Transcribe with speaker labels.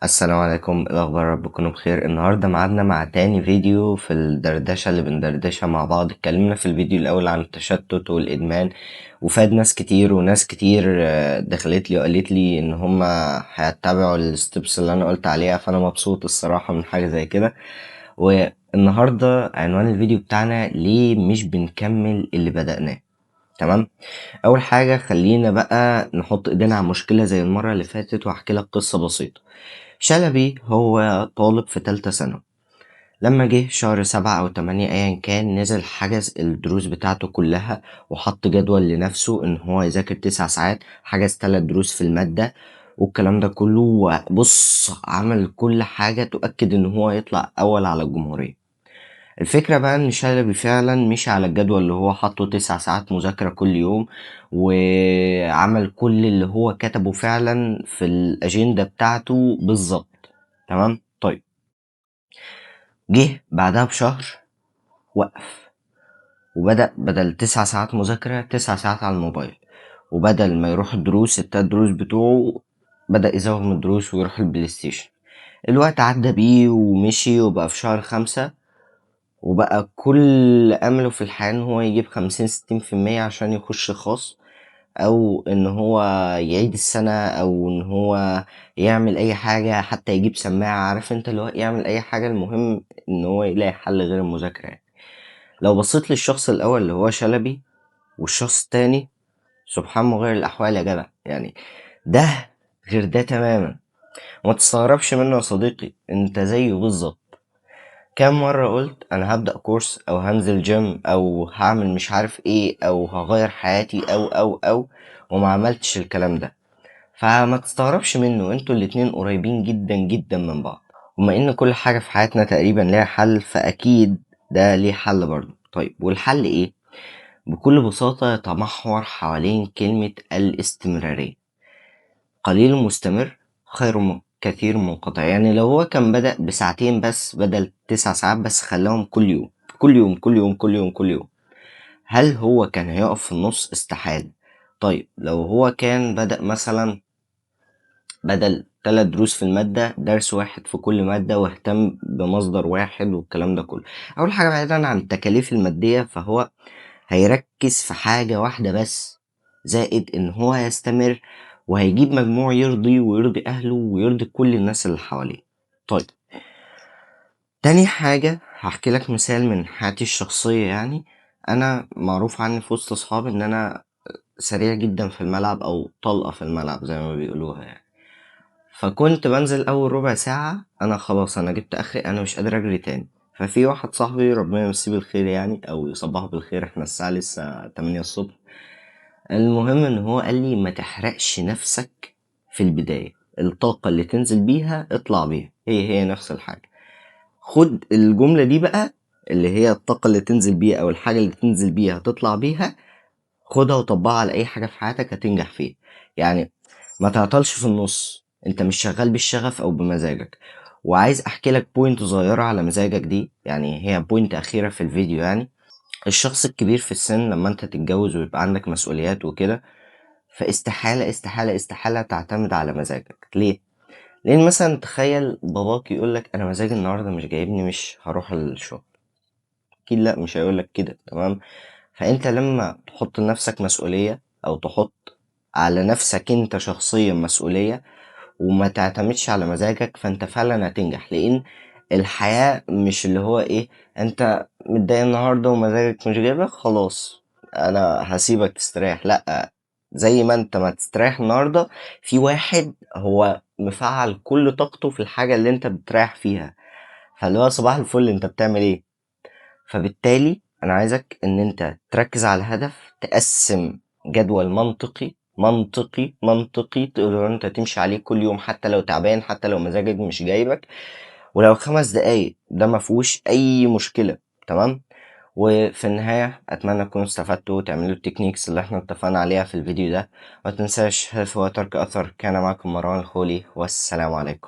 Speaker 1: السلام عليكم، إيه الأخبار؟ رب تكونوا بخير. النهاردة معادنا مع تاني فيديو في الدردشة اللي بندردشها مع بعض. اتكلمنا في الفيديو الأول عن التشتت والإدمان، وفاد ناس كتير وناس كتير دخلت لي وقالت لي إن هما هيتبعوا الستبس اللي أنا قلت عليها، فأنا مبسوط الصراحة من حاجة زي كده. والنهاردة عنوان الفيديو بتاعنا ليه مش بنكمل اللي بدأناه. تمام. اول حاجة خلينا بقى نحط ايدينا على مشكلة زي المرة اللي فاتت واحكي لك قصة بسيطة. شلبي هو طالب في تالتة ثانوي. لما جه شهر 7 أو 8 أيا كان، نزل حجز الدروس بتاعته كلها وحط جدول لنفسه إن هو يذاكر 9 ساعات، حجز 3 دروس في المادة والكلام ده كله. وبص، عمل كل حاجة تؤكد إن هو يطلع أول على الجمهورية. الفكرة بقى إن شلبي فعلا مشي على الجدول اللي هو حطه، 9 ساعات مذاكرة كل يوم، وعمل كل اللي هو كتبه فعلا في الأجندة بتاعته بالظبط. تمام. طيب، جه بعدها بشهر وقف، وبدأ بدل 9 ساعات مذاكرة 9 ساعات على الموبايل، وبدل ما يروح الدروس ال3 دروس بتوعه بدأ يزوغ من الدروس ويروح البلاي ستيشن. الوقت عدى بيه ومشي، وبقى في شهر 5، وبقى كل أمله في الحياة إن هو يجيب 50-60% عشان يخش خاص، أو إن هو يعيد السنة، أو إن هو يعمل أي حاجة، حتى يجيب سماعة. عارف انت اللي هو يعمل أي حاجة، المهم إن هو يلاقي حل غير المذاكرة يعني. لو بصيت للشخص الأول اللي هو شلبي والشخص التاني، سبحان مغير الأحوال يا جدع يعني. ده غير ده تماما، وما تستغربش منه يا صديقي، انت زيه بالظبط. كام مرة قلت انا هبدأ كورس او هنزل جيم او هعمل مش عارف ايه او هغير حياتي او وما عملتش الكلام ده. فما تستغربش منه، انتوا الاتنين قريبين جدا جدا من بعض. وما ان كل حاجة في حياتنا تقريبا ليها حل، فاكيد ده ليه حل برضه. طيب، والحل ايه؟ بكل بساطة يتمحور حوالين كلمة الاستمرارية. قليل مستمر خير من كثير منقطع. يعني لو هو كان بدأ ب2 ساعات بس بدل 9 ساعات، بس خلاهم كل يوم كل يوم كل يوم كل يوم كل يوم، هل هو كان هيقف في النص؟ استحالة. طيب، لو هو كان بدأ مثلا بدل 3 دروس في المادة، درس واحد في كل مادة، واهتم بمصدر واحد والكلام ده كله. أول حاجة، بعيدا عن التكاليف المادية، فهو هيركز في حاجة واحدة بس، زائد ان هو هيستمر وهيجيب مجموع يرضي ويرضي اهله ويرضي كل الناس اللي حواليه. طيب، تاني حاجة هحكي لك مثال من حياتي الشخصية. يعني انا معروف عني في وسط اصحابي ان انا سريع جدا في الملعب، او طلقة في الملعب زي ما بيقولوها يعني. فكنت بنزل اول ربع ساعة، انا خلاص انا جبت اخري، انا مش قادر اجري تاني. ففي واحد صاحبي، ربنا يمسيه بالخير يعني، او يصبحه بالخير، احنا الساعة لسه 8 الصبح. المهم ان هو قال لي ما تحرقش نفسك في البداية، الطاقة اللي تنزل بيها اطلع بيها، هي نفس الحاجة. خد الجملة دي بقى، اللي هي الطاقة اللي تنزل بيها او الحاجة اللي تنزل بيها تطلع بيها، خدها وطبقها على اي حاجة في حياتك هتنجح فيها. يعني ما تعطلش في النص، انت مش شغال بالشغف او بمزاجك. وعايز احكي لك بوينت صغيرة على مزاجك دي، يعني هي بوينت اخيرة في الفيديو. يعني الشخص الكبير في السن لما انت تتجوز ويبقى عندك مسؤوليات وكده، فاستحالة استحالة استحالة تعتمد على مزاجك. ليه؟ لان مثلا تخيل باباك يقولك انا مزاجي النهاردة مش جايبني، مش هروح الشغل. اكيد لا، مش هيقولك كده. تمام. فانت لما تحط لنفسك مسؤولية، او تحط على نفسك انت شخصيا مسؤولية، وما تعتمدش على مزاجك، فانت فعلا هتنجح. لان الحياة مش اللي هو ايه، انت متضايق النهاردة ومزاجك مش جايبك، خلاص انا هسيبك تستريح. لا، زي ما انت ما تستريح النهاردة، في واحد هو مفعل كل طاقته في الحاجة اللي انت بتريح فيها، فاللي هو صباح الفل انت بتعمل ايه. فبالتالي انا عايزك ان انت تركز على الهدف، تقسم جدول منطقي تقدر انت تمشي عليه كل يوم، حتى لو تعبان، حتى لو مزاجك مش جايبك، ولو 5 دقايق ده مفهوش اي مشكلة. تمام. وفي النهاية اتمنى تكونوا استفدتوا وتعملوا التكنيكس اللي احنا اتفقنا عليها في الفيديو ده. ما تنساش هدف هو ترك اثر. كان معكم مروان الخولي، والسلام عليكم.